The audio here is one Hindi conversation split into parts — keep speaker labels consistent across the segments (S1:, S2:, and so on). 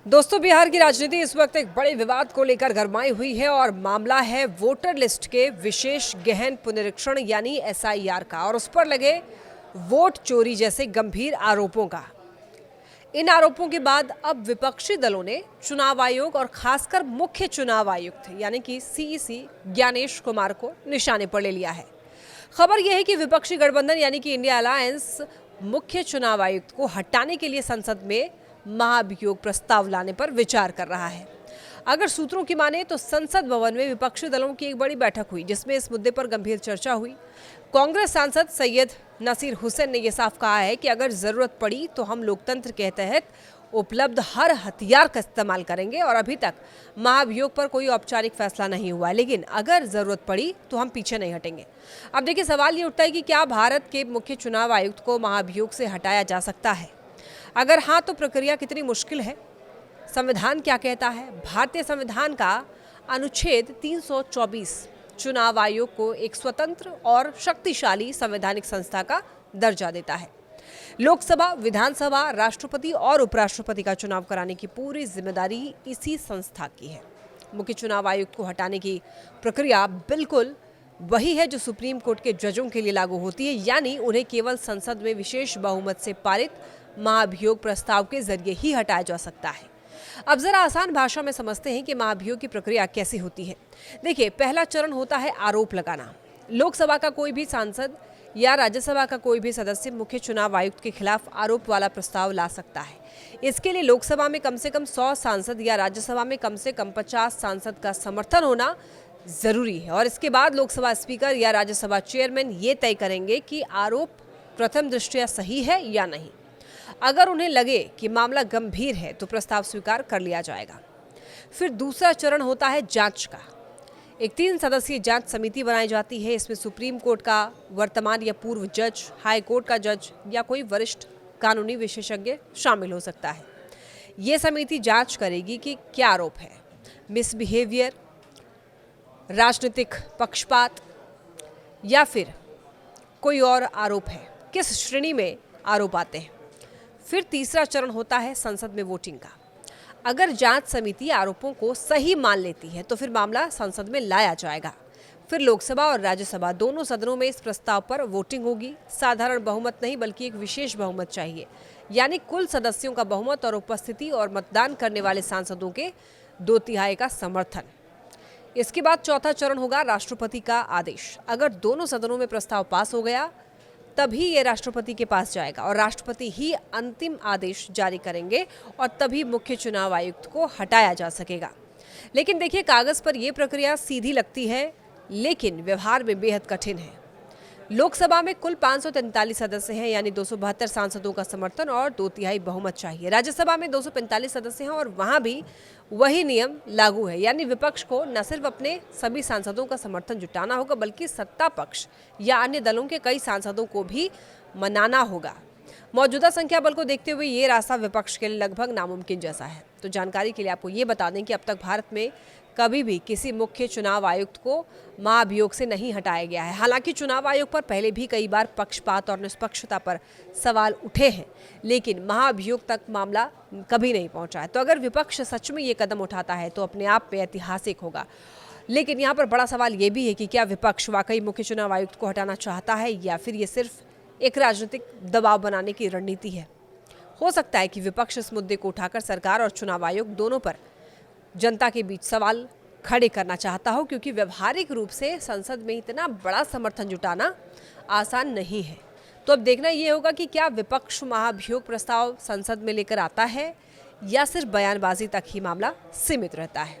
S1: दोस्तों, बिहार की राजनीति इस वक्त एक बड़े विवाद को लेकर गरमाई हुई है और मामला है वोटर लिस्ट के विशेष गहन पुनरीक्षण यानी एसआईआर का और उस पर लगे वोट चोरी जैसे गंभीर आरोपों का। इन आरोपों के बाद अब विपक्षी दलों ने चुनाव आयोग और खासकर मुख्य चुनाव आयुक्त यानी कि सीईसी ज्ञानेश कुमार को निशाने पर ले लिया है। खबर यह है कि विपक्षी गठबंधन यानी कि इंडिया अलायंस मुख्य चुनाव आयुक्त को हटाने के लिए संसद में महाभियोग प्रस्ताव लाने पर विचार कर रहा है। अगर सूत्रों की माने तो संसद भवन में विपक्षी दलों की एक बड़ी बैठक हुई जिसमें इस मुद्दे पर गंभीर चर्चा हुई। कांग्रेस सांसद सैयद नसीर हुसैन ने यह साफ कहा है कि अगर जरूरत पड़ी तो हम लोकतंत्र के तहत उपलब्ध हर हथियार का इस्तेमाल करेंगे और अभी तक महाभियोग पर कोई औपचारिक फैसला नहीं हुआ, लेकिन अगर जरूरत पड़ी तो हम पीछे नहीं हटेंगे। अब देखिए, सवाल ये उठता है कि क्या भारत के मुख्य चुनाव आयुक्त को महाभियोग से हटाया जा सकता है? अगर हाँ तो प्रक्रिया कितनी मुश्किल है? संविधान क्या कहता है? भारतीय संविधान का अनुच्छेद 324 चुनाव आयोग को एक स्वतंत्र और शक्तिशाली संवैधानिक संस्था का दर्जा देता है। लोकसभा, विधानसभा, राष्ट्रपति और उपराष्ट्रपति का चुनाव कराने की पूरी जिम्मेदारी इसी संस्था की है। मुख्य चुनाव आयुक्त को हटाने की प्रक्रिया बिल्कुल वही है जो सुप्रीम कोर्ट के जजों के लिए लागू होती है, यानी उन्हें केवल संसद में विशेष बहुमत से पारित महाभियोग प्रस्ताव के जरिए ही हटाया जा सकता है। अब जरा आसान भाषा में समझते हैं कि महाभियोग की प्रक्रिया कैसी होती है। देखिए, पहला चरण होता है आरोप लगाना। लोकसभा का कोई भी सांसद या राज्यसभा का कोई भी सदस्य मुख्य चुनाव आयुक्त के खिलाफ आरोप वाला प्रस्ताव ला सकता है। इसके लिए लोकसभा में कम से कम 100 सांसद या राज्यसभा में कम से कम 50 सांसद का समर्थन होना जरूरी है और इसके बाद लोकसभा स्पीकर या राज्यसभा चेयरमैन ये तय करेंगे कि आरोप प्रथम दृष्टया सही है या नहीं। अगर उन्हें लगे कि मामला गंभीर है तो प्रस्ताव स्वीकार कर लिया जाएगा। फिर दूसरा चरण होता है जांच का। एक 3 सदस्यीय जांच समिति बनाई जाती है। इसमें सुप्रीम कोर्ट का वर्तमान या पूर्व जज, हाई कोर्ट का जज या कोई वरिष्ठ कानूनी विशेषज्ञ शामिल हो सकता है। ये समिति जांच करेगी कि क्या आरोप है, मिसबिहेवियर, राजनीतिक पक्षपात या फिर कोई और आरोप है, किस श्रेणी में आरोप आते हैं। फिर तीसरा चरण होता है संसद में वोटिंग का। अगर जांच समिति आरोपों को सही मान लेती है तो फिर मामला संसद में लाया जाएगा। फिर लोकसभा और राज्यसभा दोनों सदनों में इस प्रस्ताव पर वोटिंग होगी। साधारण बहुमत नहीं बल्कि एक विशेष बहुमत चाहिए, यानी कुल सदस्यों का बहुमत और उपस्थिति और मतदान करने वाले सांसदों के 2/3 का समर्थन। इसके बाद चौथा चरण होगा राष्ट्रपति का आदेश। अगर दोनों सदनों में प्रस्ताव पास हो गया तभी ये राष्ट्रपति के पास जाएगा और राष्ट्रपति ही अंतिम आदेश जारी करेंगे और तभी मुख्य चुनाव आयुक्त को हटाया जा सकेगा। लेकिन देखिए, कागज पर यह प्रक्रिया सीधी लगती है, लेकिन व्यवहार में बेहद कठिन है। लोकसभा में कुल 543 सदस्य हैं, यानी 272 सांसदों का समर्थन और 2/3 बहुमत चाहिए। राज्यसभा में 245 सदस्य हैं और वहां भी वही नियम लागू है, यानी विपक्ष को न सिर्फ अपने सभी सांसदों का समर्थन जुटाना होगा बल्कि सत्ता पक्ष या अन्य दलों के कई सांसदों को भी मनाना होगा। मौजूदा संख्या बल को देखते हुए ये रास्ता विपक्ष के लिए लगभग नामुमकिन जैसा है। तो जानकारी के लिए आपको ये बता दें कि अब तक भारत में कभी भी किसी मुख्य चुनाव आयुक्त को महाभियोग से नहीं हटाया गया है। हालांकि चुनाव आयोग पर पहले भी कई बार पक्षपात और निष्पक्षता पर सवाल उठे हैं, लेकिन महाभियोग तक मामला कभी नहीं पहुंचा है। तो अगर विपक्ष सच में ये कदम उठाता है तो अपने आप में ऐतिहासिक होगा। लेकिन यहाँ पर बड़ा सवाल ये भी है कि क्या विपक्ष वाकई मुख्य चुनाव आयुक्त को हटाना चाहता है या फिर ये सिर्फ एक राजनीतिक दबाव बनाने की रणनीति है। हो सकता है कि विपक्ष इस मुद्दे को उठाकर सरकार और चुनाव आयोग दोनों पर जनता के बीच सवाल खड़े करना चाहता हो, क्योंकि व्यवहारिक रूप से संसद में इतना बड़ा समर्थन जुटाना आसान नहीं है। तो अब देखना यह होगा कि क्या विपक्ष महाभियोग प्रस्ताव संसद में लेकर आता है या सिर्फ बयानबाजी तक ही मामला सीमित रहता है।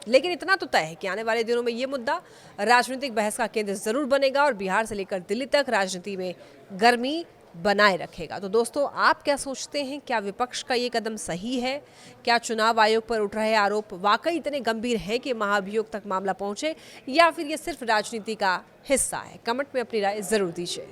S1: लेकिन इतना तो तय है कि आने वाले दिनों में ये मुद्दा राजनीतिक बहस का केंद्र जरूर बनेगा और बिहार से लेकर दिल्ली तक राजनीति में गर्मी बनाए रखेगा। तो दोस्तों, आप क्या सोचते हैं? क्या विपक्ष का ये कदम सही है? क्या चुनाव आयोग पर उठ रहे आरोप वाकई इतने गंभीर हैं कि महाभियोग तक मामला पहुंचे, या फिर ये सिर्फ राजनीति का हिस्सा है? कमेंट में अपनी राय जरूर दीजिए।